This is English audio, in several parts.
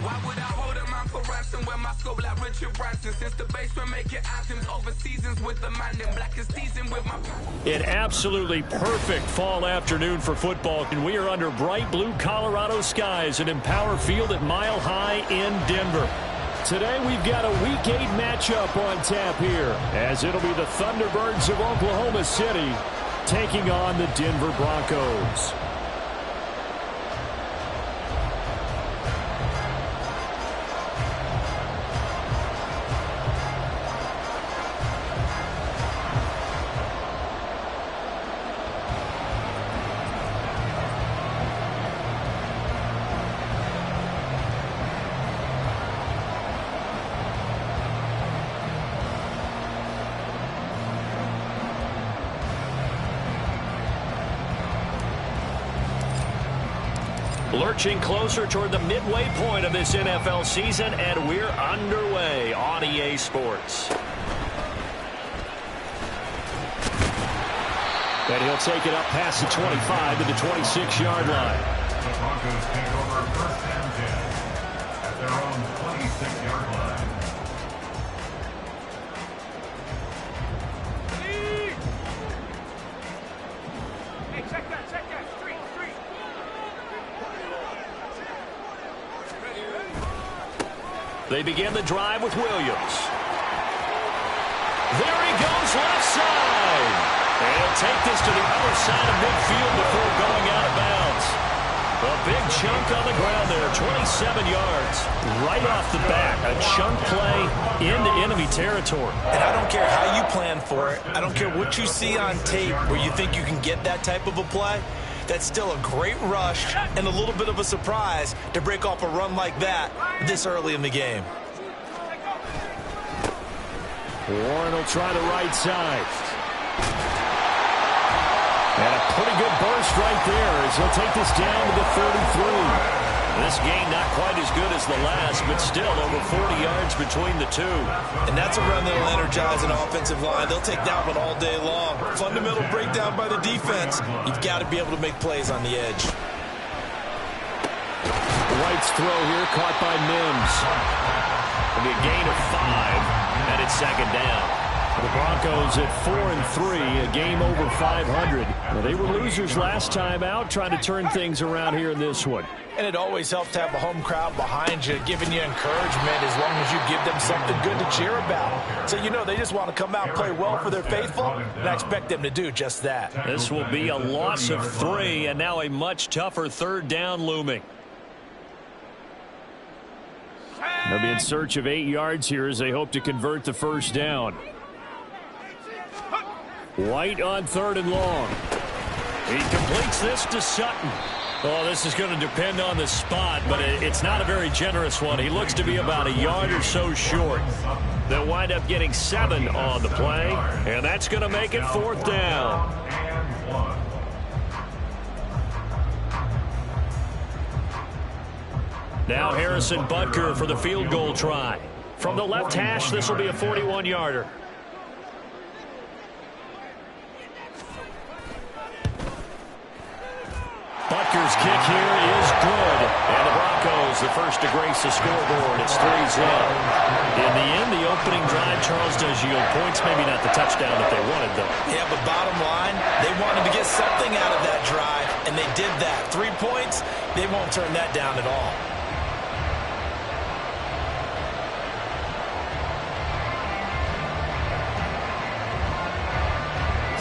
Why would I hold him out for ransom when my scope like Richard Branson? Since the basement making anthems over seasons with the man in black is seasoned with my... An absolutely perfect fall afternoon for football, and we are under bright blue Colorado skies at Empower Field at Mile High in Denver. Today we've got a Week 8 matchup on tap here, as it'll be the Thunderbirds of Oklahoma City taking on the Denver Broncos. Lurching closer toward the midway point of this NFL season, and we're underway on EA Sports. And he'll take it up past the 25 to the 26-yard line. The Broncos take over first and 10 at their own 26-yard line. Hey, check that. Three. They begin the drive with Williams. There he goes, left side. And he'll take this to the other side of midfield before going out of bounds. A big chunk on the ground there, 27 yards. Right off the bat, a chunk play into enemy territory. And I don't care how you plan for it. I don't care what you see on tape where you think you can get that type of a play. That's still a great rush and a little bit of a surprise to break off a run like that this early in the game. Warren will try the right side. And a pretty good burst right there as he'll take this down to the 33. This game not quite as good as the last, but still over 40 yards between the two. And that's a run that'll energize an offensive line. They'll take that one all day long. Fundamental breakdown by the defense. You've got to be able to make plays on the edge. White's throw here caught by Mims. It'll be a gain of 5, and it's second down. The Broncos at 4-3, a game over 500. Well, they were losers last time out, trying to turn things around here in this one. And it always helps to have a home crowd behind you, giving you encouragement as long as you give them something good to cheer about. So, you know, they just want to come out and play well for their faithful, and I expect them to do just that. This will be a loss of 3, and now a much tougher third down looming. They'll be in search of 8 yards here as they hope to convert the first down. White on 3rd and long. He completes this to Sutton. Oh, this is going to depend on the spot, but it's not a very generous one. He looks to be about a yard or so short. They'll wind up getting 7 on the play, and that's going to make it 4th down. Now Harrison Butker for the field goal try. From the left hash, this will be a 41-yarder. Butker's kick here is good. And the Broncos, the first to grace the scoreboard. It's 3-0. In the end, the opening drive, Charles, does yield points. Maybe not the touchdown that they wanted, though. Yeah, but bottom line, they wanted to get something out of that drive, and they did that. 3 points, they won't turn that down at all.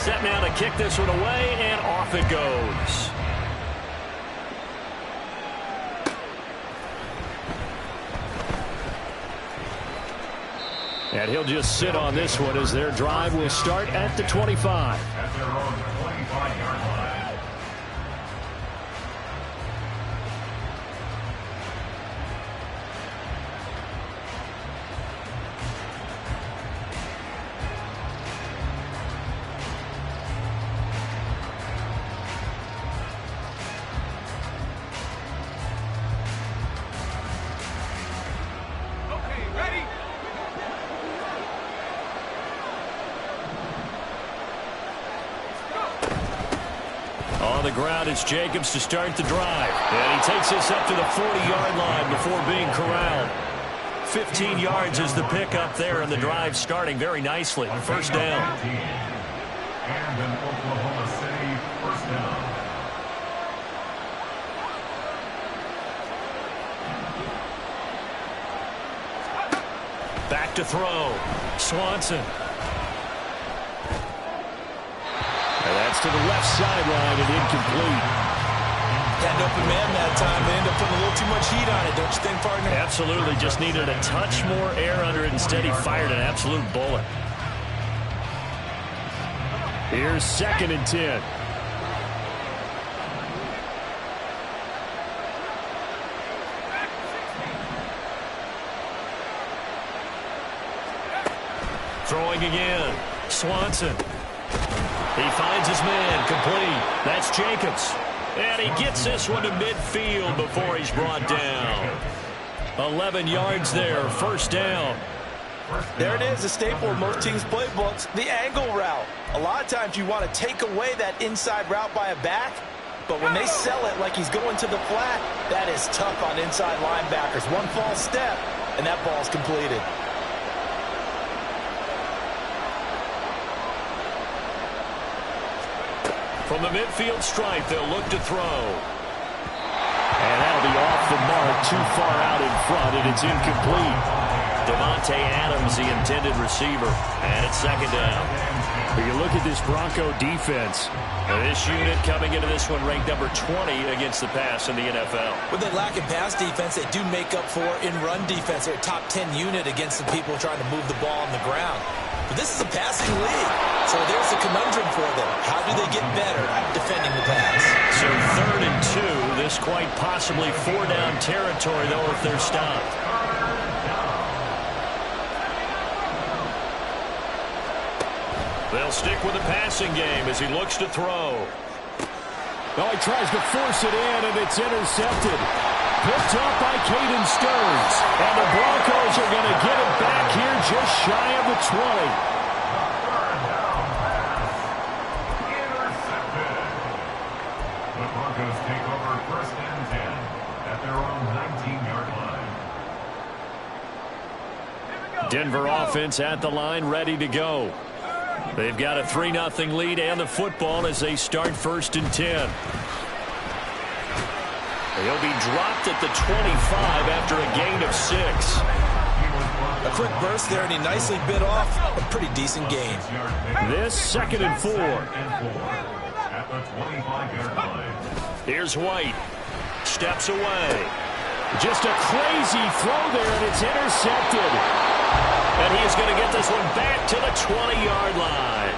Set now to kick this one away, and off it goes. And he'll just sit on this one as their drive will start at the 25. At their own 25-yard line. on the ground. It's Jacobs to start the drive. And he takes this up to the 40-yard line before being corralled. 15 yards is the pickup there, and the drive starting very nicely. First down. And an Oklahoma City first down. Back to throw. Swanson. And that's to the left sideline and incomplete. Had an open man that time. They ended up putting a little too much heat on it, don't you think, partner? Absolutely. Just needed a touch more air under it. Instead, he fired an absolute bullet. Here's 2nd and 10. Throwing again. Swanson. He finds his man. Complete. That's Jacobs. And he gets this one to midfield before he's brought down. 11 yards there. First down. There it is, a staple of most teams' playbooks, the angle route. A lot of times you want to take away that inside route by a back, but when they sell it like he's going to the flat, that is tough on inside linebackers. One false step, and that ball's completed. From the midfield stripe, they'll look to throw. And that'll be off the mark, too far out in front, and it's incomplete. Devontae Adams, the intended receiver, and it's 2nd down. But you look at this Bronco defense. This unit coming into this one ranked number 20 against the pass in the NFL. When they lack in pass defense, they do make up for in run defense. They're a top 10 unit against the people trying to move the ball on the ground. But this is a passing league, so there's a conundrum for them. How do they get better at defending the pass? So 3rd and 2, this quite possibly 4-down territory, though, if they're stopped. They'll stick with the passing game as he looks to throw. Oh, he tries to force it in, and it's intercepted. Picked up by Caden Stearns. And the Broncos are going to get it back here just shy of the 20. Intercepted. The Broncos take over 1st and 10 at their own 19-yard line. Denver offense at the line, ready to go. They've got a 3-0 lead and the football as they start 1st and 10. He'll be dropped at the 25 after a gain of 6. A quick burst there, and he nicely bit off a pretty decent gain. This 2nd and 4. At the 25-yard line. Here's White. Steps away. Just a crazy throw there, and it's intercepted. And he's going to get this one back to the 20-yard line.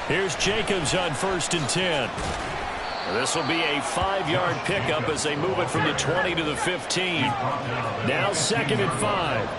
Here's Jacobs on 1st and 10. This will be a 5-yard pickup as they move it from the 20 to the 15. Now 2nd and 5.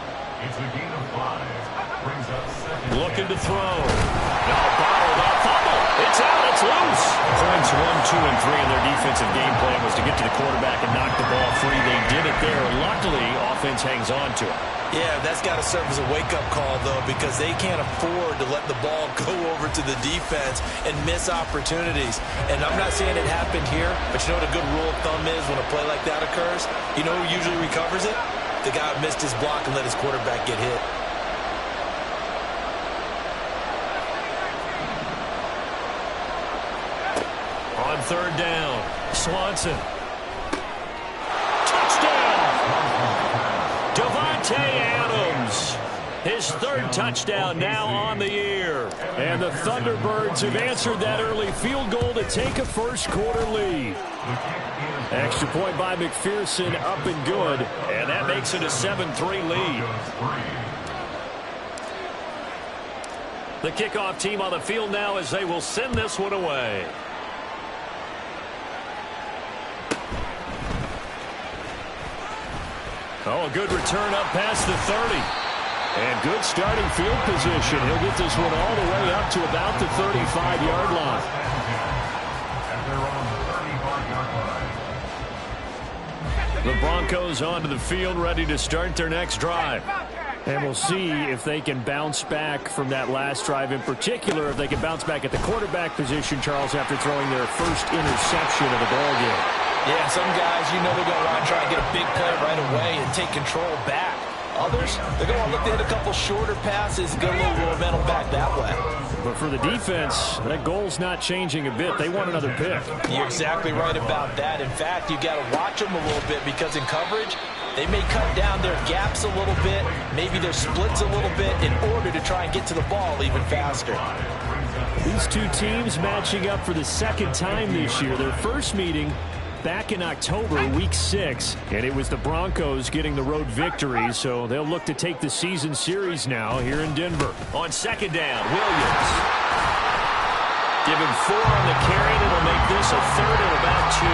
It's a gain of 5. Brings up 2nd. Looking to throw. Now bottled up. Fumble. It's out. It's loose. Points 1, 2, and 3 in their defensive game plan was to get to the quarterback and knock the ball free. They did it there. Luckily, offense hangs on to it. Yeah, that's got to serve as a wake-up call, though, because they can't afford to let the ball go over to the defense and miss opportunities. And I'm not saying it happened here, but you know what a good rule of thumb is when a play like that occurs? You know who usually recovers it? The guy who missed his block and let his quarterback get hit. On 3rd down, Swanson. Touchdown! Devontae Adams. His 3rd touchdown now on the year. And the Thunderbirds have answered that early field goal to take a first-quarter lead. Extra point by McPherson, up and good. And that makes it a 7-3 lead. The kickoff team on the field now as they will send this one away. Oh, a good return up past the 30. And good starting field position. He'll get this one all the way up to about the 35-yard line. At their own 35-yard line. The Broncos onto the field, ready to start their next drive. And we'll see if they can bounce back from that last drive, in particular, if they can bounce back at the quarterback position, Charles, after throwing their first interception of the ballgame. Yeah, some guys, you know they're going to want to try and get a big play right away and take control back. Others, they're going to look to hit a couple shorter passes and get a little momentum back that way. But for the defense, that goal's not changing a bit. They want another pick. You're exactly right about that. In fact, you got to watch them a little bit because in coverage, they may cut down their gaps a little bit, maybe their splits a little bit in order to try and get to the ball even faster. These two teams matching up for the second time this year. Their first meeting back in October, week 6, and it was the Broncos getting the road victory, so they'll look to take the season series now here in Denver. On second down, Williams. Give him 4 on the carry, and it'll make this a third and about 2.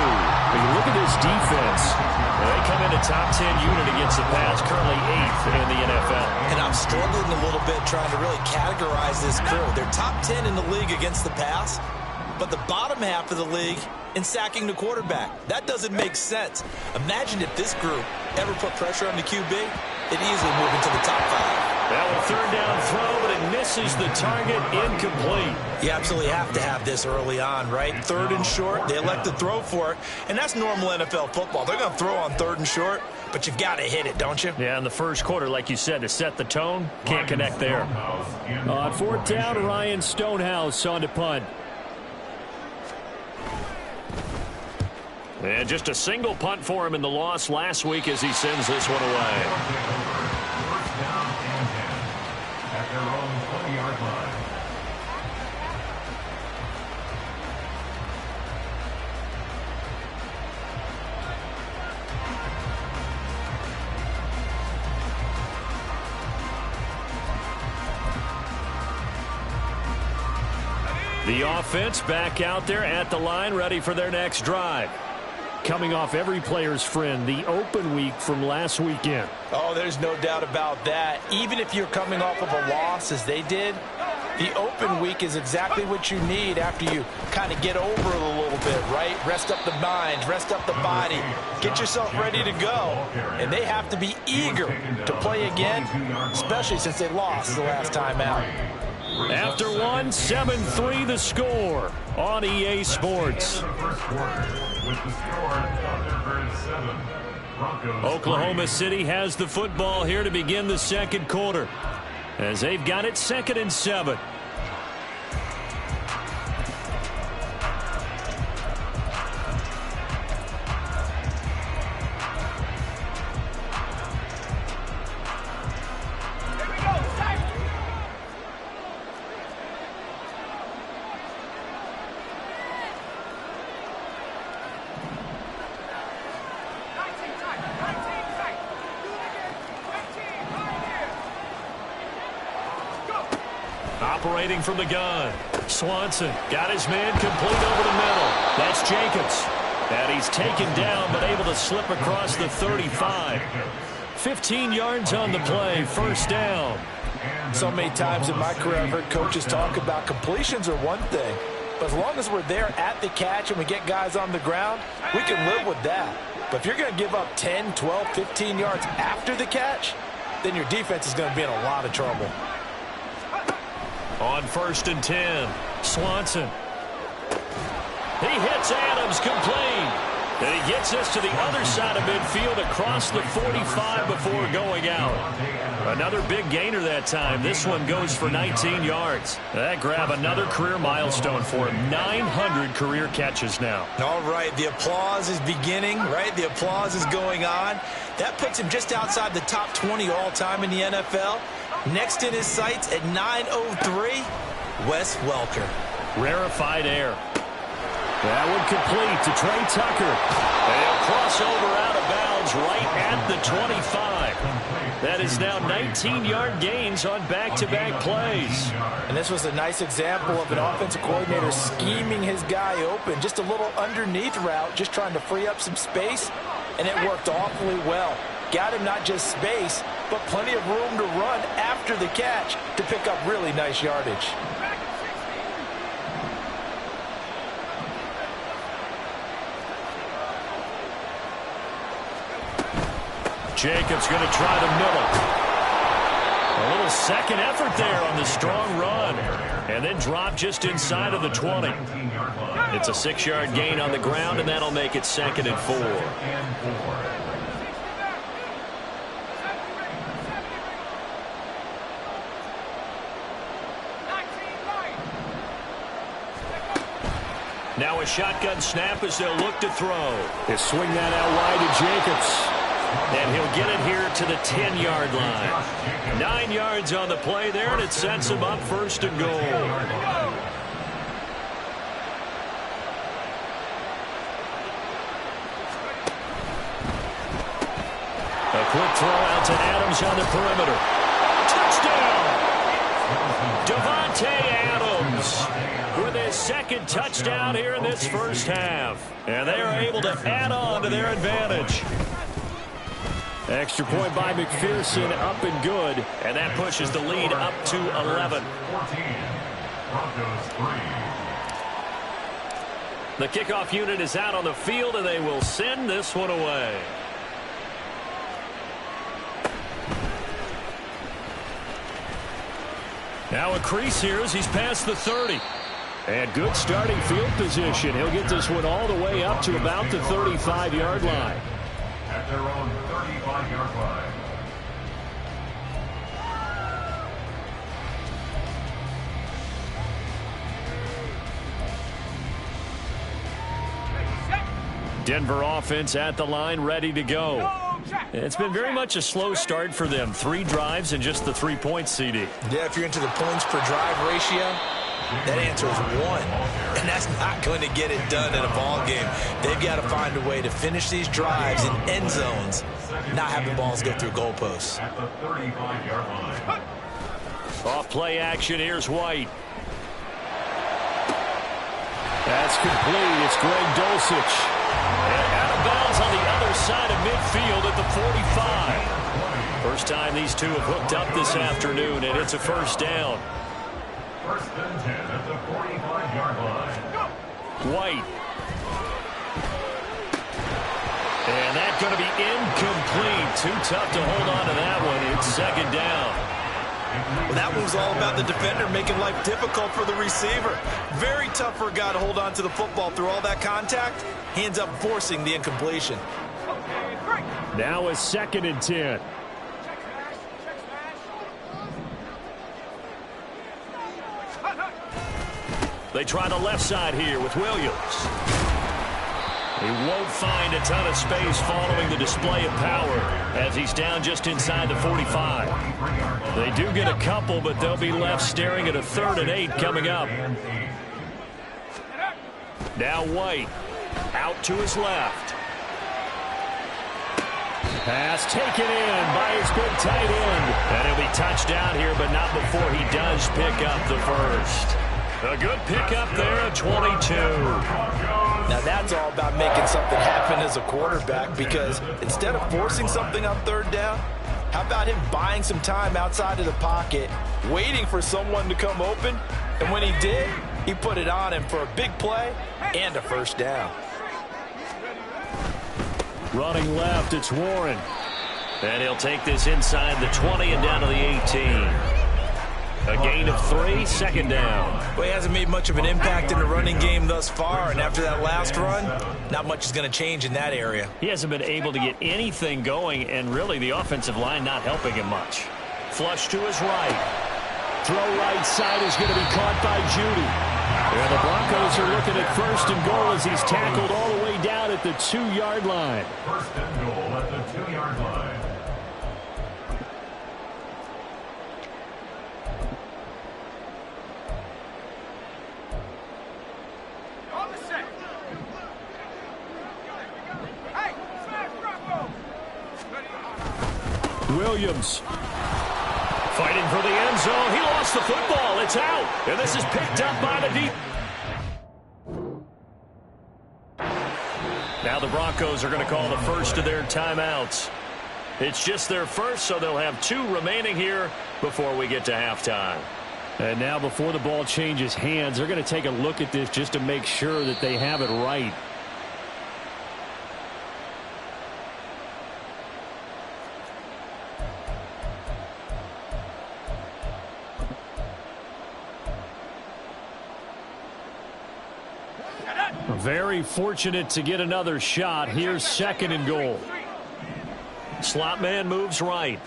When you look at this defense, they come in a top 10 unit against the pass, currently 8th in the NFL. And I'm struggling a little bit trying to really categorize this crew. They're top 10 in the league against the pass, but the bottom half of the league in sacking the quarterback. That doesn't make sense. Imagine if this group ever put pressure on the QB, it'd easily move into the top 5. Now a third down throw, but it misses the target, incomplete. You absolutely have to have this early on, right? Third and short, they elect to throw for it, and that's normal NFL football. They're going to throw on third and short, but you've got to hit it, don't you? Yeah, in the first quarter, like you said, to set the tone, can't connect there. On fourth down, Ryan Stonehouse on to punt. And just a single punt for him in the loss last week as he sends this one away. First down and 10 at their own 20-yard line. The offense back out there at the line, ready for their next drive. Coming off every player's friend, the open week from last weekend. Oh, there's no doubt about that. Even if you're coming off of a loss as they did, the open week is exactly what you need after you kind of get over it a little bit, right? Rest up the mind, rest up the body, get yourself ready to go. And they have to be eager to play again, especially since they lost the last time out. After one, 7-3 the score on EA Sports. Oklahoma City has the football here to begin the second quarter, as they've got it 2nd and 7. Operating from the gun, Swanson got his man complete over the middle. That's Jacobs. And he's taken down, but able to slip across the 35. 15 yards on the play, first down. So many times in my career I've heard coaches talk about completions are one thing, but as long as we're there at the catch and we get guys on the ground, we can live with that. But if you're going to give up 10, 12, 15 yards after the catch, then your defense is going to be in a lot of trouble. On 1st and 10, Swanson. He hits Adams, complete. And he gets us to the other side of midfield across the 45 before going out. Another big gainer that time. This one goes for 19 yards. That grab another career milestone for him. 900 career catches now. All right, the applause is beginning, right? The applause is going on. That puts him just outside the top 20 all-time in the NFL. Next in his sights at 9:03, Wes Welker. Rarefied air. That one complete to Trey Tucker. And he'll cross over out of bounds right at the 25. That is now 19-yard gains on back-to-back plays. And this was a nice example of an offensive coordinator scheming his guy open. Just a little underneath route, just trying to free up some space, and it worked awfully well. Got him not just space, but plenty of room to run after the catch to pick up really nice yardage. Jacobs going to try the middle. A little second effort there on the strong run. And then drop just inside of the 20. It's a 6-yard gain on the ground, and that'll make it 2nd and 4. Now a shotgun snap as they'll look to throw. They swing that out wide to Jacobs. And he'll get it here to the 10-yard line. 9 yards on the play there, and it sets him up 1st and goal. A quick throw out to Adams on the perimeter. Touchdown! Devontae Adams with his 2nd touchdown here in this first half. And they are able to add on to their advantage. Extra point by McPherson, up and good. And that pushes the lead up to 11. The kickoff unit is out on the field, and they will send this one away. Now a crease here as he's past the 30. And good starting field position. He'll get this one all the way up to about the 35-yard line. At their own 35-yard line. Denver offense at the line, ready to go. It's been very much a slow start for them. 3 drives and just the 3 points, CD. Yeah, if you're into the points per drive ratio, that answer is 1. And that's not going to get it done in a ball game. They've got to find a way to finish these drives in end zones, not have the balls go through goalposts. At the 35-yard line. Off play action, here's White. That's complete. It's Greg Dulcich. And out of bounds on the other side of midfield at the 45. First time these two have hooked up this afternoon, and it's a first down. 1st and 10 at the 45-yard line. White. And that's going to be incomplete. Too tough to hold on to that one. It's 2nd down. Well, that one was all about the defender making life difficult for the receiver. Very tough for a guy to hold on to the football through all that contact. He ends up forcing the incompletion. Now a 2nd and 10. They try the left side here with Williams. He won't find a ton of space following the display of power as he's down just inside the 45. They do get a couple, but they'll be left staring at a 3rd and 8 coming up. Now White out to his left. Pass taken in by his big tight end. And he'll be touched down here, but not before he does pick up the first. A good pickup there at 22. Now that's all about making something happen as a quarterback, because instead of forcing something on 3rd down, how about him buying some time outside of the pocket, waiting for someone to come open, and when he did, he put it on him for a big play and a first down. Running left, it's Warren. And he'll take this inside the 20 and down to the 18. A gain of 3, 2nd down. Well, he hasn't made much of an impact in the running game thus far, and after that last run, not much is going to change in that area. He hasn't been able to get anything going, and really the offensive line not helping him much. Flush to his right. Throw right side is going to be caught by Judy. And the Broncos are looking at 1st and goal as he's tackled all the way down at the 2-yard line. 1st and goal at the 2-yard line. Williams fighting for the end zone. He lost the football. It's out. And this is picked up by the deep. Now the Broncos are going to call the first of their timeouts. It's just their first, so they'll have 2 remaining here before we get to halftime. And now before the ball changes hands, they're going to take a look at this just to make sure that they have it right. Very fortunate to get another shot. Here's 2nd and goal. Slot man moves right.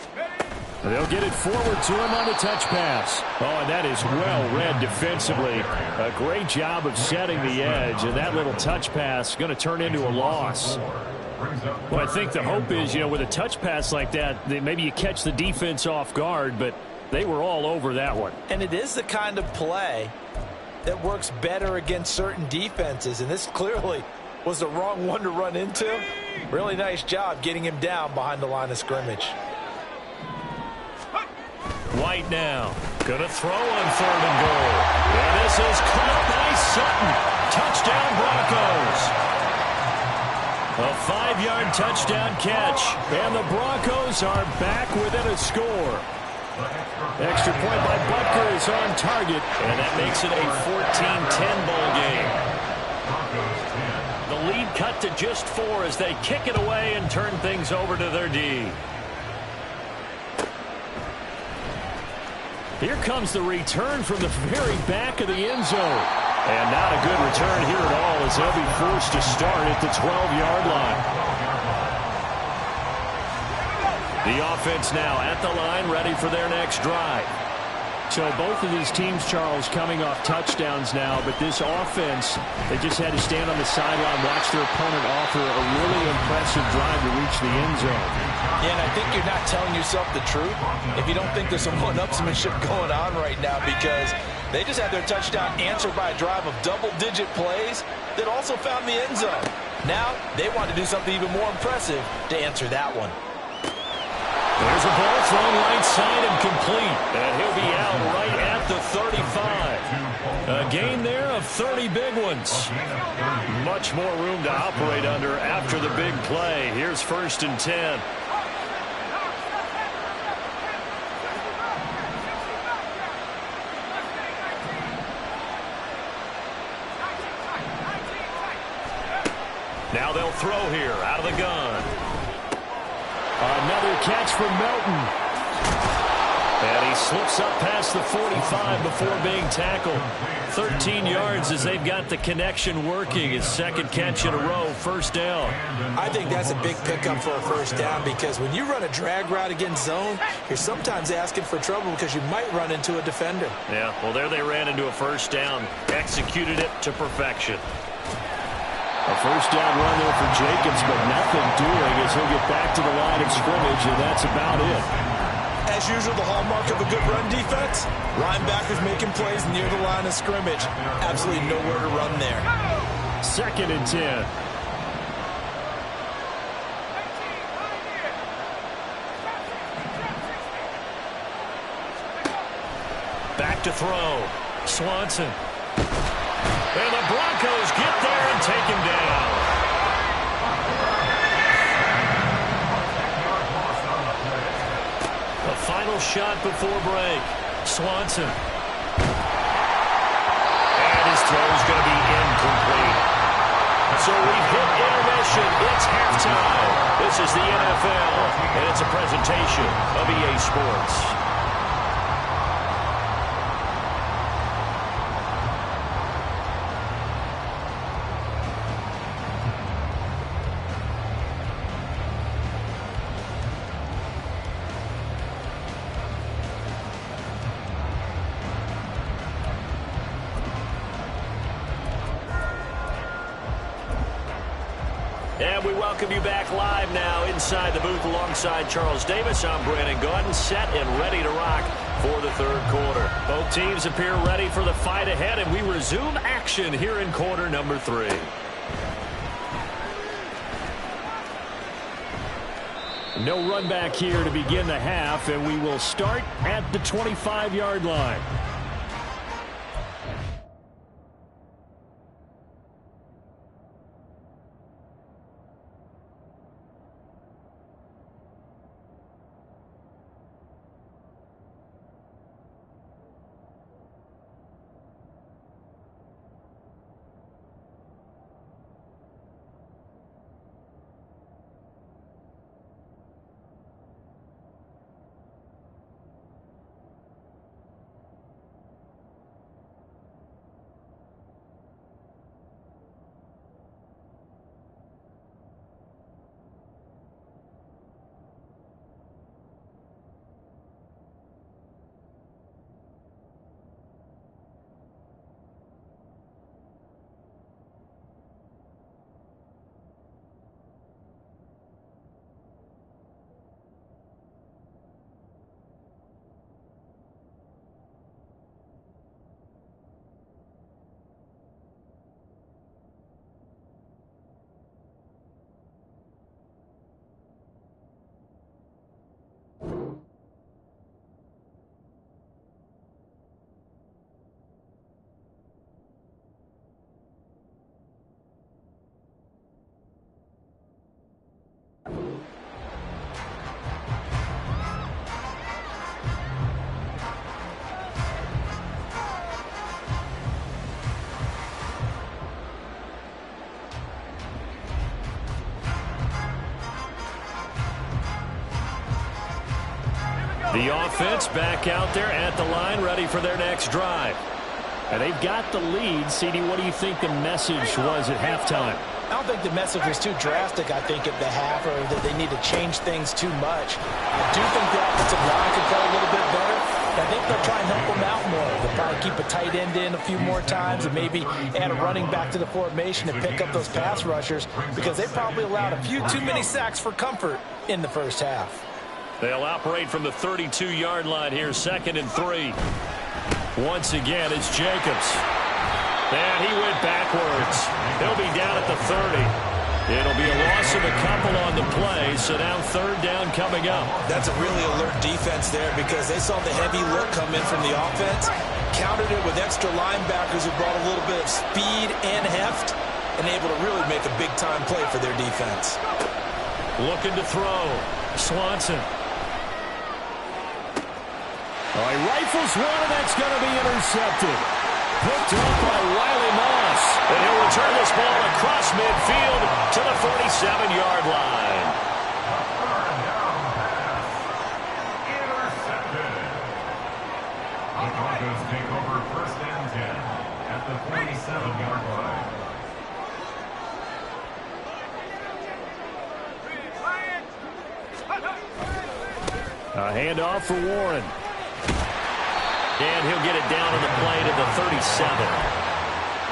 They'll get it forward to him on the touch pass. Oh, and that is well read defensively. A great job of setting the edge, and that little touch pass is going to turn into a loss. Well, I think the hope is, with a touch pass like that, maybe you catch the defense off guard, but they were all over that one. And it is the kind of play that works better against certain defenses, and this clearly was the wrong one to run into. Really nice job getting him down behind the line of scrimmage. White now. Gonna throw on 3rd and goal. And this is caught by Sutton. Touchdown Broncos. A 5-yard touchdown catch. And the Broncos are back within a score. Extra point by Butker is on target. And that makes it a 14-10 ball game. The lead cut to just 4 as they kick it away and turn things over to their D. Here comes the return from the very back of the end zone. And not a good return here at all as they'll be forced to start at the 12-yard line. The offense now at the line, ready for their next drive. So both of these teams, Charles, coming off touchdowns now, but this offense, they just had to stand on the sideline, watch their opponent offer a really impressive drive to reach the end zone. Yeah, and I think you're not telling yourself the truth if you don't think there's some one-upsmanship going on right now, because they just had their touchdown answered by a drive of double-digit plays that also found the end zone. Now they want to do something even more impressive to answer that one. There's a ball thrown right side and complete. And he'll be out right at the 35. A gain there of 30 big ones. Much more room to operate under after the big play. Here's 1st and 10. Now they'll throw here out of the gun. Another catch from Melton. And he slips up past the 45 before being tackled. 13 yards as they've got the connection working. His 2nd catch in a row, 1st down. I think that's a big pickup for a 1st down, because when you run a drag route against zone, you're sometimes asking for trouble because you might run into a defender. Yeah, well, there they ran into a 1st down. Executed it to perfection. A 1st down run there for Jacobs, but nothing doing as he'll get back to the line of scrimmage, and that's about it. As usual, the hallmark of a good run defense, linebackers making plays near the line of scrimmage. Absolutely nowhere to run there. 2nd and 10. Back to throw. Swanson. And the Broncos get there and take him down. A final shot before break. Swanson. And his throw is going to be incomplete. So we've hit intermission. It's halftime. This is the NFL, and it's a presentation of EA Sports. And we welcome you back live now inside the booth alongside Charles Davis. I'm Brandon Gaudin, set and ready to rock for the 3rd quarter. Both teams appear ready for the fight ahead, and we resume action here in quarter number 3. No run back here to begin the half, and we will start at the 25-yard line. The offense back out there at the line, ready for their next drive. And they've got the lead. CD, what do you think the message was at halftime? I don't think the message was too drastic, I think, at the half, or that they need to change things too much. I do think the offensive line can play a little bit better. I think they'll try and help them out more. They'll probably keep a tight end in a few more times and maybe add a running back to the formation and pick up those pass rushers, because they probably allowed a few too many sacks for comfort in the first half. They'll operate from the 32-yard line here, 2nd and 3. Once again, it's Jacobs. And he went backwards. He'll be down at the 30. It'll be a loss of a couple on the play, so now 3rd down coming up. That's a really alert defense there, because they saw the heavy look come in from the offense, countered it with extra linebackers who brought a little bit of speed and heft, and able to really make a big-time play for their defense. Looking to throw. Swanson. Oh, he rifles one, and that's going to be intercepted. Picked up by Riley Moss. And he'll return this ball across midfield to the 47-yard line. The Broncos take over 1st and 10 at the 47-yard line. A handoff for Warren. And he'll get it down to the play to the 37.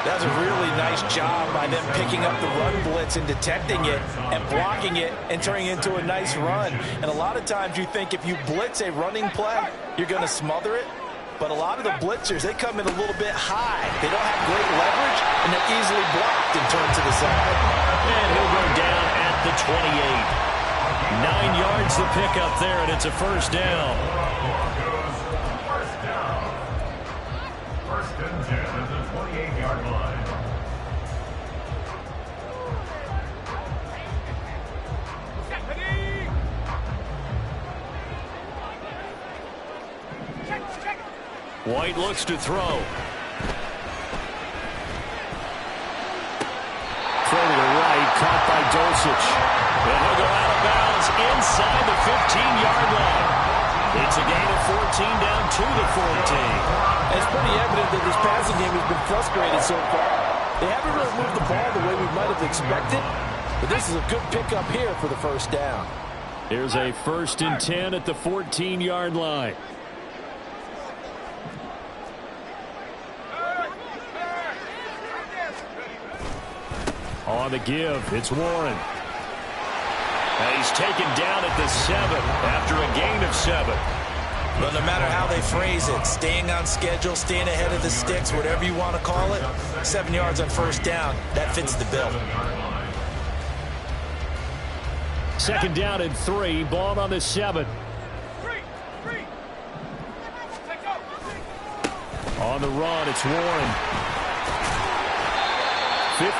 That's a really nice job by them picking up the run blitz and detecting it and blocking it and turning it into a nice run. And a lot of times you think if you blitz a running play, you're going to smother it. But a lot of the blitzers, they come in a little bit high. They don't have great leverage, and they're easily blocked and turned to the side. And he'll go down at the 28. 9 yards to pick up there, and it's a 1st down. 1st and 10 at the 28-yard line. White looks to throw. Throw to the right, caught by Dulcich. And he'll go out of bounds inside the 15-yard line. It's a gain of 14 down to the 14. It's pretty evident that this passing game has been frustrated so far. They haven't really moved the ball the way we might have expected, but this is a good pickup here for the 1st down. Here's a 1st and 10 at the 14-yard line. On the give, it's Warren. And he's taken down at the 7 after a gain of 7. But no matter how they phrase it, staying on schedule, staying ahead of the sticks, whatever you want to call it, 7 yards on 1st down, that fits the bill. 2nd down and 3, ball on the 7. On the run, it's Warren. 53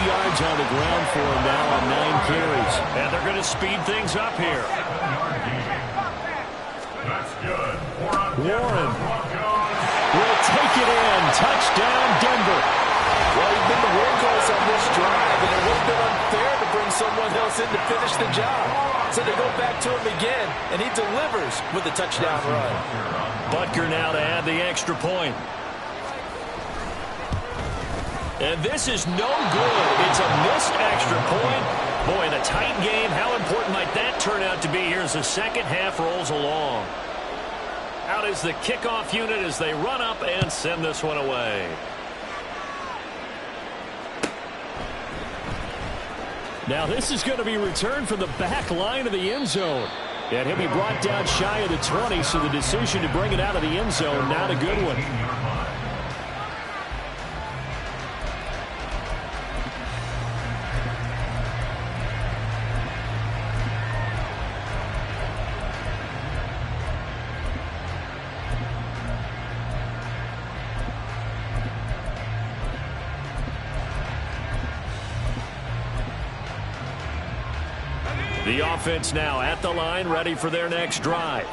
yards on the ground for him now on 9 carries. And they're going to speed things up here. That's good. Warren will take it in. Touchdown, Denver. Well, he's been the workhorse on this drive, and it would have been unfair to bring someone else in to finish the job. So they go back to him again, and he delivers with a touchdown run. Butker now to add the extra point. And this is no good. It's a missed extra point. Boy, in a tight game, how important might that turn out to be here as the 2nd half rolls along? Out is the kickoff unit as they run up and send this one away. Now this is going to be returned from the back line of the end zone. And he'll be brought down shy of the 20, so the decision to bring it out of the end zone, not a good one. The offense now at the line, ready for their next drive.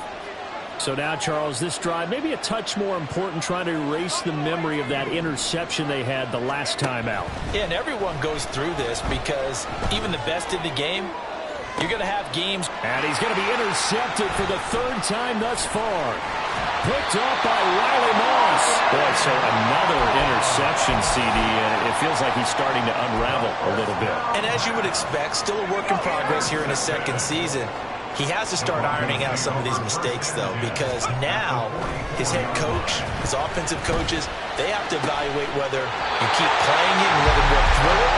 So now, Charles, this drive maybe a touch more important, trying to erase the memory of that interception they had the last time out. Yeah, and everyone goes through this because even the best in the game, You're going to have games. And he's going to be intercepted for the third time thus far. Picked up by Riley Moss. Boy, so another interception, CD, and it feels like he's starting to unravel a little bit. And as you would expect, still a work in progress here in his second season. He has to start ironing out some of these mistakes, though, because now his head coach, his offensive coaches, they have to evaluate whether you keep playing it and let him work through it,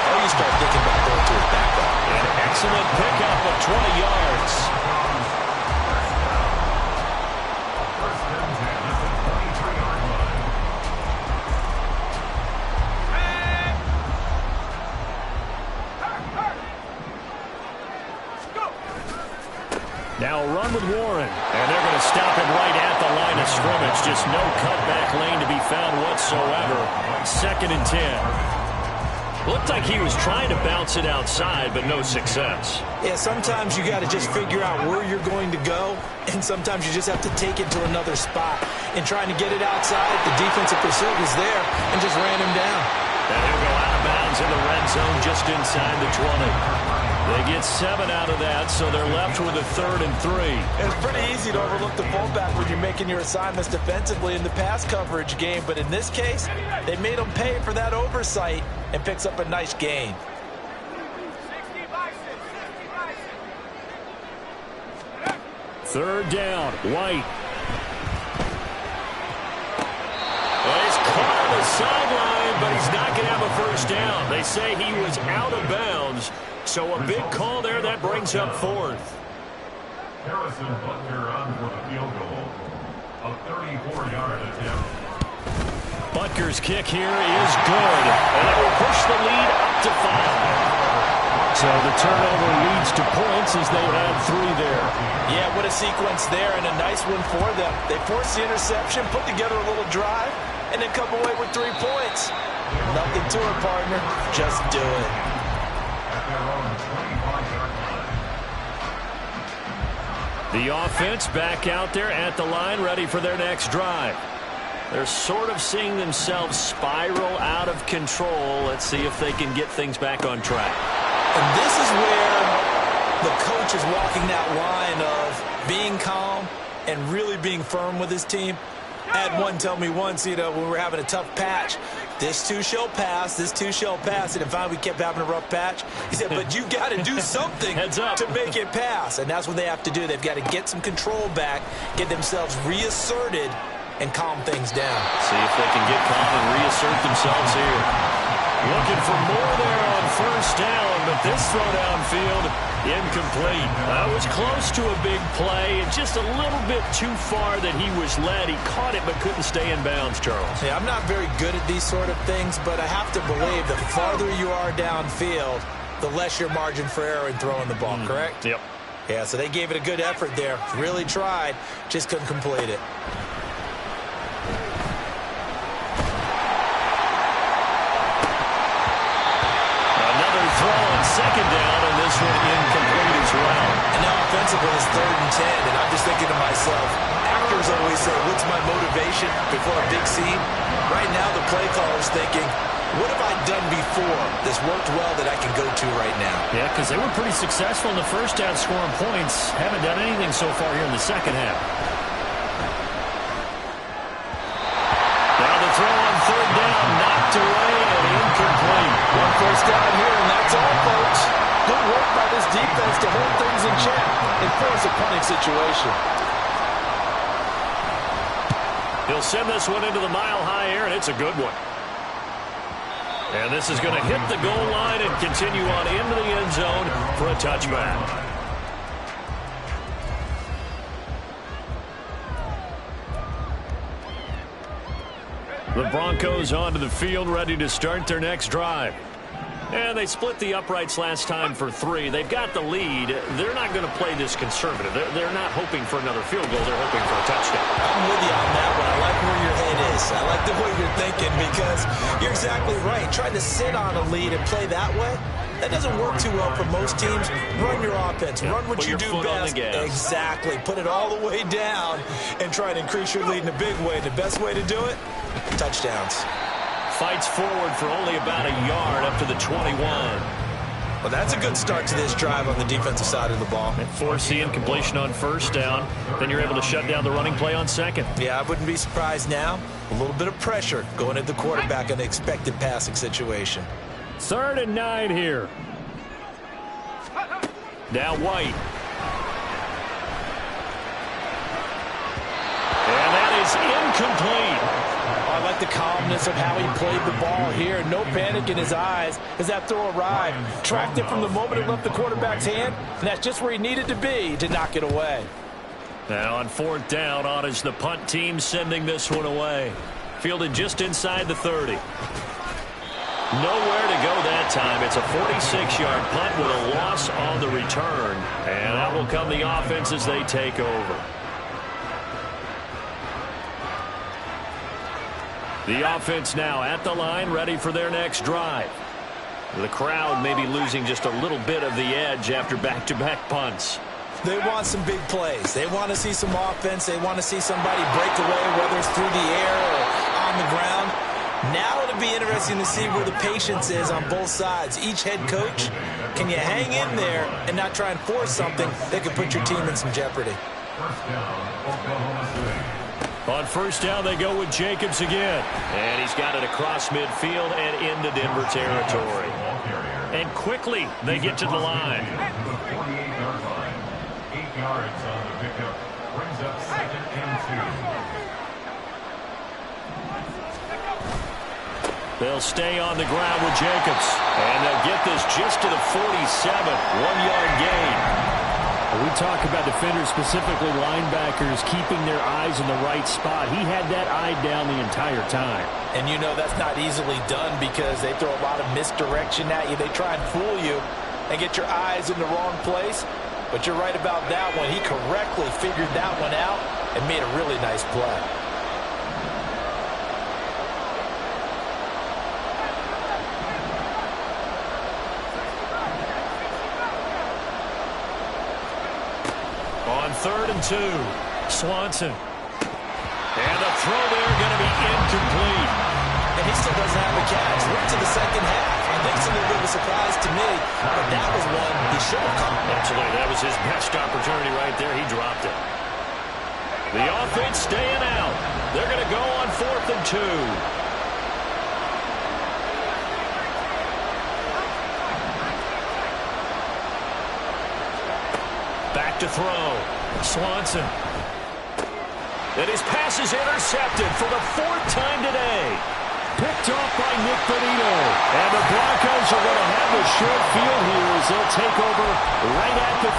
or you start thinking about going to his backup. An excellent pickup of 20 yards. Now a run with Warren, and they're going to stop him right at the line of scrimmage. Just no cutback lane to be found whatsoever. 2nd and 10. Looked like he was trying to bounce it outside, but no success. Yeah, sometimes you got to just figure out where you're going to go, and sometimes you just have to take it to another spot. And trying to get it outside, the defensive pursuit was there and just ran him down. And he'll go out of bounds in the red zone just inside the 20. They get 7 out of that, so they're left with a 3rd and 3. It's pretty easy to overlook the fullback when you're making your assignments defensively in the pass coverage game, but in this case, they made him pay for that oversight and picks up a nice gain. 3rd down, White. Well, he's caught on the sideline, but he's not going to have a first down. They say he was out of bounds. So a big call there, that brings up 4th. Harrison Butker on for the field goal. A 34-yard attempt. Butker's kick here is good. And it will push the lead up to 5. So the turnover leads to points as they had 3 there. Yeah, what a sequence there, and a nice one for them. They forced the interception, put together a little drive, and then come away with 3 points. Nothing to it, partner. Just do it. The offense back out there at the line, ready for their next drive. They're sort of seeing themselves spiral out of control. Let's see if they can get things back on track. And this is where the coach is walking that line of being calm and really being firm with his team. I had one tell me once, when we were having a tough patch, this too shall pass, this too shall pass. And finally we kept having a rough patch. He said, but you got to do something to make it pass. And that's what they have to do. They've got to get some control back, get themselves reasserted, and calm things down. See if they can get calm and reassert themselves here. Looking for more there on 1st down, but this throw downfield, incomplete. That was close to a big play, and just a little bit too far that he was led. He caught it, but couldn't stay in bounds, Charles. Yeah, I'm not very good at these sort of things, but I have to believe the farther you are downfield, the less your margin for error in throwing the ball, correct? Yep. Yeah, so they gave it a good effort there. Really tried, just couldn't complete it. Throw on 2nd down, and this one incomplete as well. And now offensively it's 3rd and 10, and I'm just thinking to myself, actors always say, what's my motivation before a big scene? Right now the play caller's thinking, what have I done before that's worked well that I can go to right now? Yeah, because they were pretty successful in the first half scoring points. Haven't done anything so far here in the second half. Now the throw on 3rd down, knocked away and incomplete. One first down here, and that's all, folks. Good work by this defense to hold things in check and force a punting situation. He'll send this one into the mile-high air, and it's a good one. And this is going to hit the goal line and continue on into the end zone for a touchback. The Broncos onto the field, ready to start their next drive. And they split the uprights last time for 3. They've got the lead. They're not going to play this conservative. They're not hoping for another field goal. They're hoping for a touchdown. I'm with you on that one. I like where your head is. I like the way you're thinking because you're exactly right. Trying to sit on a lead and play that way, that doesn't work too well for most teams. Run your offense. Run what you do best. Exactly. Put it all the way down and try to increase your lead in a big way. The best way to do it, touchdowns. Fights forward for only about a yard up to the 21. Well, that's a good start to this drive on the defensive side of the ball. And forcing incompletion on first down. Then you're able to shut down the running play on second. Yeah, I wouldn't be surprised now. A little bit of pressure going at the quarterback in an expected passing situation. 3rd and 9 here. Now White. And that is incomplete. I like the calmness of how he played the ball here. No panic in his eyes as that throw arrived. Tracked it from the moment it left the quarterback's hand, and that's just where he needed to be to knock it away. Now on 4th down, on is the punt team sending this one away. Fielded just inside the 30. Nowhere to go that time. It's a 46-yard punt with a loss on the return. And that will come the offense as they take over. The offense now at the line, ready for their next drive. The crowd may be losing just a little bit of the edge after back-to-back punts. They want some big plays. They want to see some offense. They want to see somebody break away, whether it's through the air or on the ground. Now it'll be interesting to see where the patience is on both sides. Each head coach, can you hang in there and not try and force something that could put your team in some jeopardy? On first down, they go with Jacobs again. And he's got it across midfield and into Denver territory. And quickly, they get to the line. The 48-yard line. 8 yards on the pickup. Brings up 2nd and 2. They'll stay on the ground with Jacobs. And they'll get this just to the 47. 1-yard gain. We talk about defenders, specifically linebackers, keeping their eyes in the right spot. He had that eye down the entire time. And you know that's not easily done because they throw a lot of misdirection at you. They try and fool you and get your eyes in the wrong place. But you're right about that one. He correctly figured that one out and made a really nice play. On 3rd and 2, Swanson. And the throw there going to be incomplete. And he still doesn't have a catch. Look to the second half. I think it's a little bit of a surprise to me, but that was one he should have caught. Absolutely. That was his best opportunity right there. He dropped it. The offense staying out. They're going to go on 4th and 2. Back to throw. Swanson. And his pass is intercepted for the 4th time today. Picked off by Nick Benito. And the Broncos are going to have a short field here as they'll take over right at the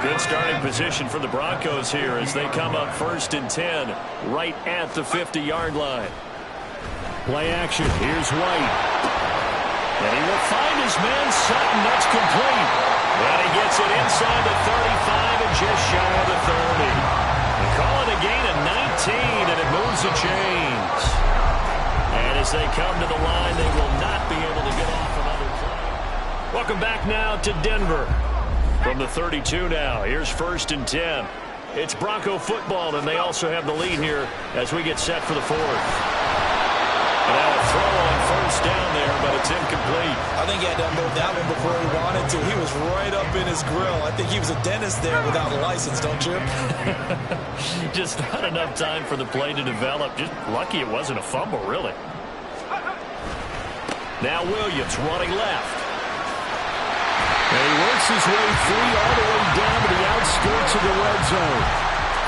50. Good starting position for the Broncos here as they come up 1st and 10 right at the 50-yard line. Play action. Here's White. And he will find his man Sutton. That's complete. And he gets it inside the 35 and just shy of the 30. They call it a gain of 19, and it moves the chains. And as they come to the line, they will not be able to get off another play. Welcome back now to Denver. From the 32 now, here's 1st and 10. It's Bronco football, and they also have the lead here as we get set for the 4th. And now a throw on 1st down there, but it's incomplete. I think he had to unload that one before he wanted to. He was right up in his grill. I think he was a dentist there without a license, don't you? Just not enough time for the play to develop. Just lucky it wasn't a fumble, really. Now Williams running left. And he works his way free all the way down to the outskirts of the red zone.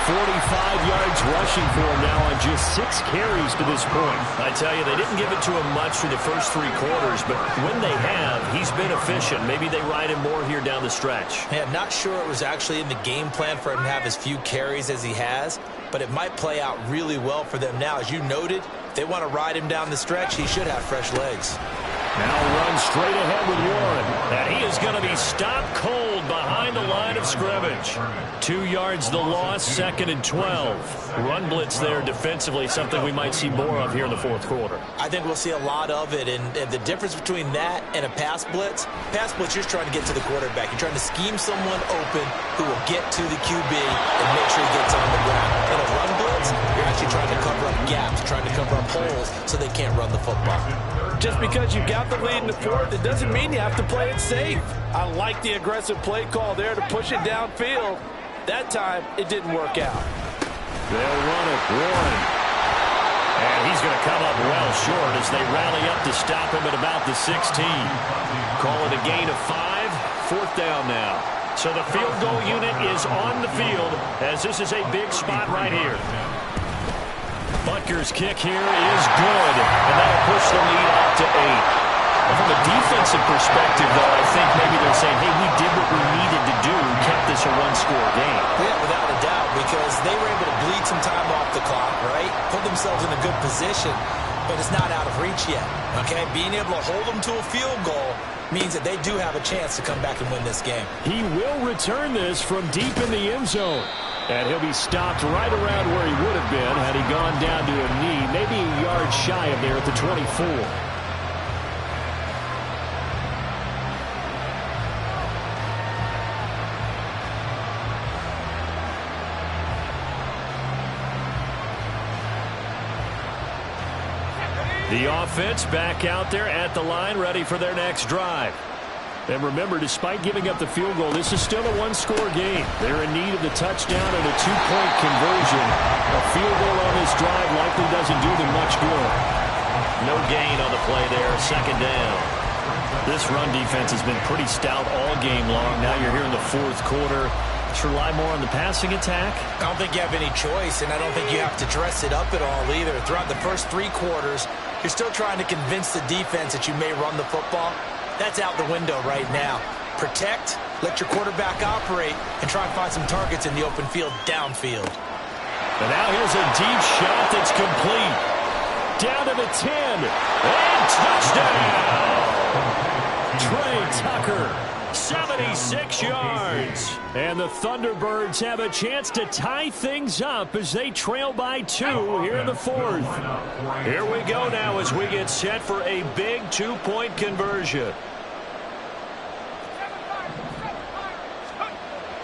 45 yards rushing for him now on just 6 carries to this point. I tell you, they didn't give it to him much through the first 3 quarters, but when they have, he's been efficient. Maybe they ride him more here down the stretch. Yeah, I'm not sure it was actually in the game plan for him to have as few carries as he has, but it might play out really well for them now. As you noted, if they want to ride him down the stretch, he should have fresh legs. Now run straight ahead with Warren. And he is going to be stopped cold behind the line of scrimmage. 2 yards the loss, 2nd and 12. Run blitz there defensively, something we might see more of here in the 4th quarter. I think we'll see a lot of it, and the difference between that and a pass blitz, you're just trying to get to the quarterback. You're trying to scheme someone open who will get to the QB and make sure he gets on the ground. In a run blitz, you're actually trying to cover up gaps, trying to cover up holes so they can't run the football. Just because you got the lead in the fourth, it doesn't mean you have to play it safe. I like the aggressive play call there to push it downfield. That time, it didn't work out. They'll run it, Warren. And he's going to come up well short as they rally up to stop him at about the 16. Call it a gain of 5. 4th down now. So the field goal unit is on the field as this is a big spot right here. Butker's kick here is good, and that'll push the lead out to 8. From a defensive perspective, though, I think maybe they're saying, hey, we did what we needed to do, kept this a one-score game. Yeah, without a doubt, because they were able to bleed some time off the clock, right? Put themselves in a good position, but it's not out of reach yet, okay? Being able to hold them to a field goal means that they do have a chance to come back and win this game. He will return this from deep in the end zone. And he'll be stopped right around where he would have been had he gone down to a knee, maybe a yard shy of there at the 24. The offense back out there at the line, ready for their next drive. And remember, despite giving up the field goal, this is still a one-score game. They're in need of the touchdown and a 2-point conversion. A field goal on this drive likely doesn't do them much good. No gain on the play there, 2nd down. This run defense has been pretty stout all game long. Now you're here in the 4th quarter. Let's rely more on the passing attack. I don't think you have any choice, and I don't think you have to dress it up at all either. Throughout the first 3 quarters, you're still trying to convince the defense that you may run the football. That's out the window right now. Protect, let your quarterback operate, and try and find some targets in the open field downfield. And now here's a deep shot that's complete. Down to the 10. And touchdown! Trey Tucker, 76 yards. And the Thunderbirds have a chance to tie things up as they trail by 2 here in the 4th. Here we go now as we get set for a big 2-point conversion.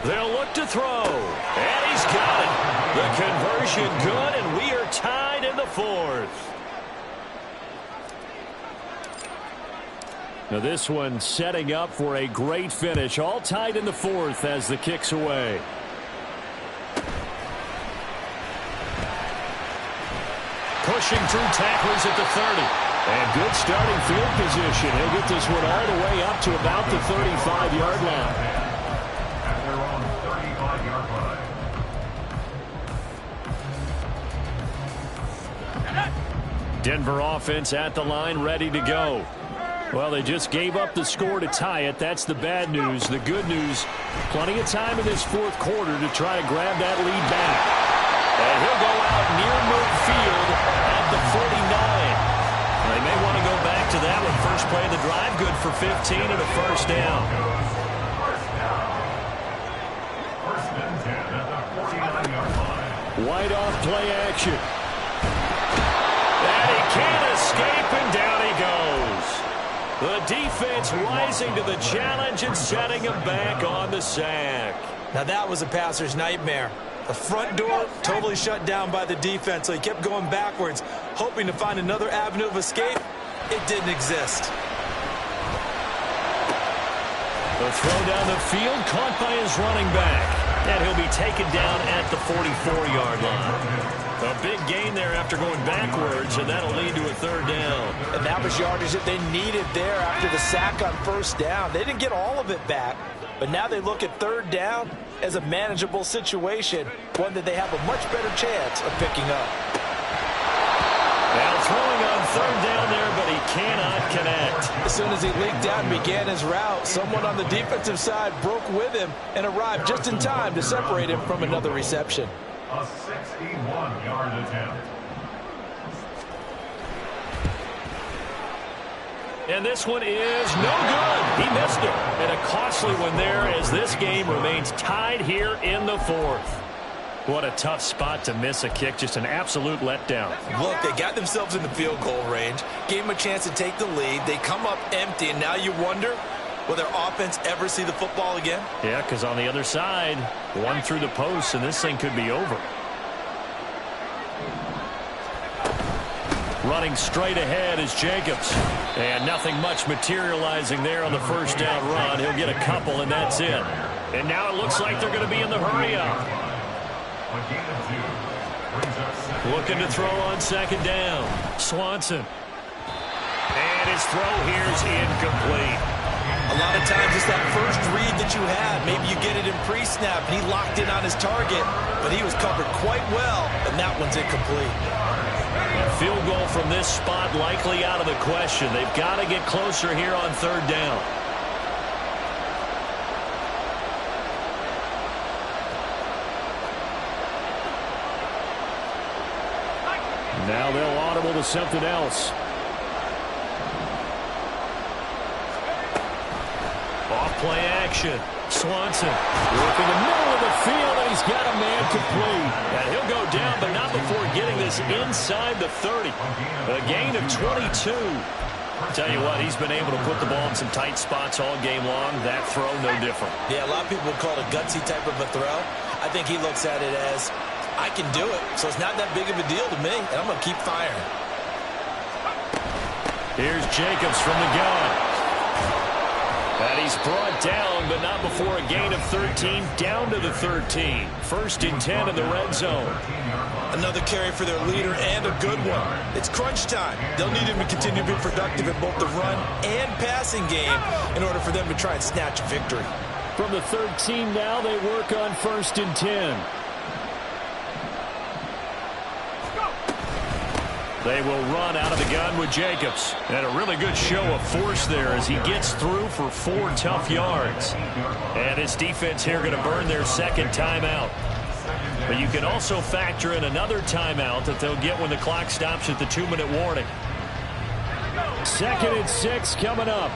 They'll look to throw. And he's got it. The conversion good, and we are tied in the 4th. Now this one setting up for a great finish. All tied in the 4th as the kick's away. Pushing through tacklers at the 30. And good starting field position. He'll get this one all the way up to about the 35-yard line. At their own 35-yard line. Denver offense at the line, ready to go. Well, they just gave up the score to tie it. That's the bad news. The good news, plenty of time in this 4th quarter to try to grab that lead back. And he'll go out near midfield at the 49. They may want to go back to that one. First play of the drive, good for 15 and a 1st down. First and 10 at the 49-yard line. Wide off play action. And he can't escape, and down he goes. The defense rising to the challenge and setting him back on the sack. Now that was a passer's nightmare. The front door totally shut down by the defense, so he kept going backwards, hoping to find another avenue of escape. It didn't exist. The throw down the field, caught by his running back. And he'll be taken down at the 44-yard line. A big gain there after going backwards, and that'll lead to a 3rd down. And that was yardage that they needed there after the sack on 1st down. They didn't get all of it back, but now they look at 3rd down as a manageable situation, one that they have a much better chance of picking up. Now throwing on 3rd down there, but he cannot connect. As soon as he leaked out and began his route, someone on the defensive side broke with him and arrived just in time to separate him from another reception. A 61-yard attempt. And this one is no good. He missed it. And a costly one there as this game remains tied here in the 4th. What a tough spot to miss a kick. Just an absolute letdown. Look, they got themselves in the field goal range, gave them a chance to take the lead. They come up empty, and now you wonder, will their offense ever see the football again? Yeah, because on the other side, one through the post, and this thing could be over. Running straight ahead is Jacobs. And nothing much materializing there on the first down run. He'll get a couple, and that's it. And now it looks like they're going to be in the hurry-up. Looking to throw on second down. Swanson. And his throw here is incomplete. A lot of times it's that first read that you had. Maybe you get it in pre-snap, and he locked in on his target, but he was covered quite well, and that one's incomplete. A field goal from this spot likely out of the question. They've got to get closer here on third down. Now they'll audible to something else. Off-play action. Swanson working the middle of the field, and he's got a man complete. And he'll go down, but not before getting this inside the 30. A gain of 22. Tell you what, he's been able to put the ball in some tight spots all game long. That throw, no different. Yeah, a lot of people would call it a gutsy type of a throw. I think he looks at it as, I can do it, so it's not that big of a deal to me, and I'm going to keep firing. Here's Jacobs from the gun. And he's brought down, but not before a gain of 13, down to the 13. First and 10 in the red zone. Another carry for their leader, and a good one. It's crunch time. They'll need him to continue to be productive in both the run and passing game in order for them to try and snatch a victory. From the 13 now, they work on first and 10. They will run out of the gun with Jacobs. And a really good show of force there as he gets through for 4 tough yards. And his defense here going to burn their second timeout. But you can also factor in another timeout that they'll get when the clock stops at the 2-minute warning. 2nd and 6 coming up.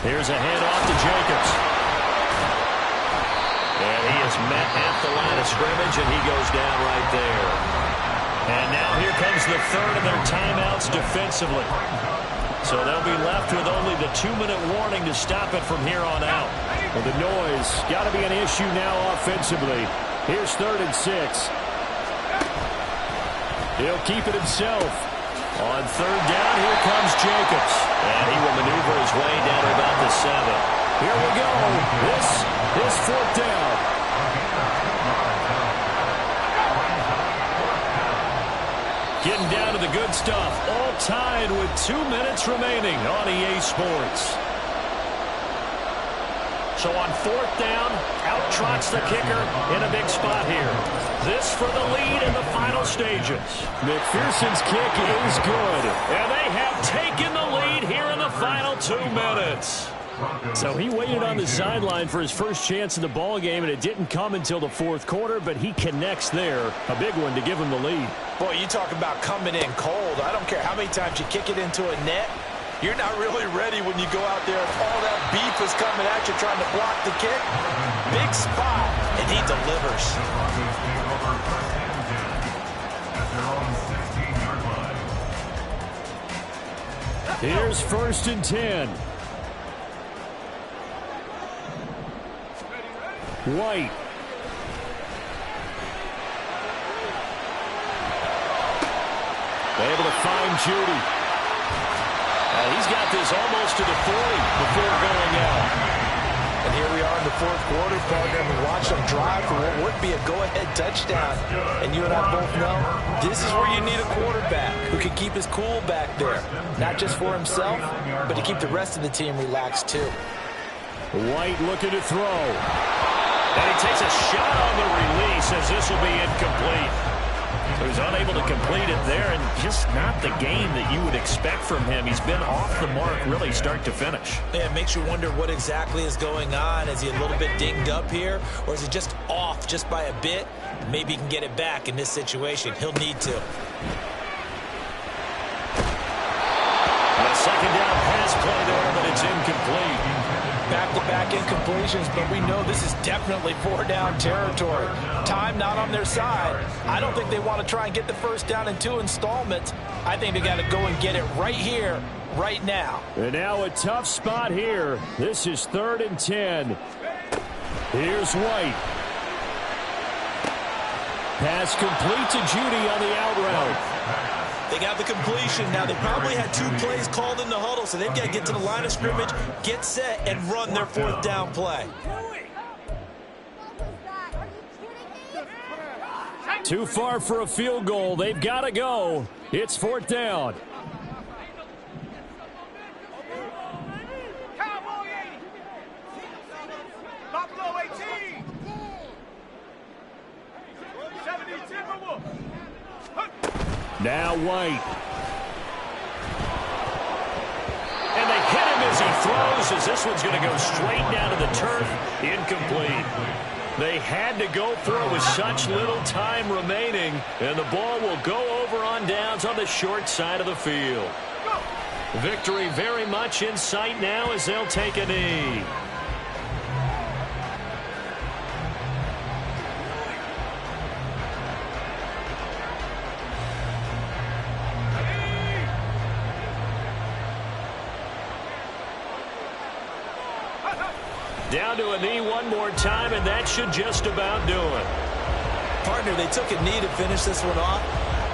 Here's a handoff to Jacobs. And he is met at the line of scrimmage, and he goes down right there. And now here comes the third of their timeouts defensively. So they'll be left with only the 2-minute warning to stop it from here on out. Well, the noise got to be an issue now offensively. Here's 3rd and 6. He'll keep it himself. On third down, here comes Jacobs. And he will maneuver his way down to about the 7. Here we go. This is 4th down. Getting down to the good stuff. All tied with 2 minutes remaining on EA Sports. So on 4th down, out trots the kicker in a big spot here. This for the lead in the final stages. McPherson's kick is good. And they have taken the lead here in the final 2 minutes. So he waited on the sideline for his first chance in the ball game, and it didn't come until the 4th quarter, but he connects there. A big one to give him the lead. Boy, you talk about coming in cold. I don't care how many times you kick it into a net. You're not really ready when you go out there if all that beef is coming at you trying to block the kick. Big spot, and he delivers. Here's 1st and 10. White. Able to find Judy. He's got this almost to the 40 before going out. And here we are in the 4th quarter, partner. We watch them drive for what would be a go-ahead touchdown. And you and I both know this is where you need a quarterback who can keep his cool back there. Not just for himself, but to keep the rest of the team relaxed too. White looking to throw. And he takes a shot on the release as this will be incomplete. So he's unable to complete it there, and just not the game that you would expect from him. He's been off the mark really start to finish. Yeah, it makes you wonder what exactly is going on. Is he a little bit dinged up here, or is he just off just by a bit? Maybe he can get it back in this situation. He'll need to. And a second down pass play there, but it's incomplete. Back-to-back incompletions, but we know this is definitely 4-down territory. Time not on their side. I don't think they want to try and get the first down in 2 installments. I think they got to go and get it right here, right now. And now a tough spot here. This is 3rd and 10. Here's White. Pass complete to Judy on the out route. They got the completion. Now, they probably had 2 plays called in the huddle, so they've got to get to the line of scrimmage, get set, and run their 4th down play. Too far for a field goal. They've got to go. It's 4th down. Now White. And they hit him as he throws, as this one's going to go straight down to the turf. Incomplete. They had to go for it with such little time remaining, and the ball will go over on downs on the short side of the field. Victory very much in sight now as they'll take a knee. Down to a knee one more time, and that should just about do it. Partner, they took a knee to finish this one off.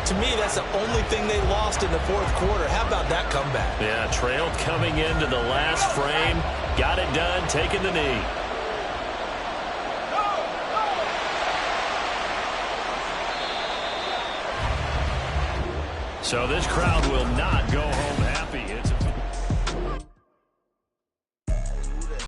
To me, that's the only thing they lost in the 4th quarter. How about that comeback? Yeah, trailed coming into the last frame. Got it done, taking the knee. So this crowd will not go home happy. It's a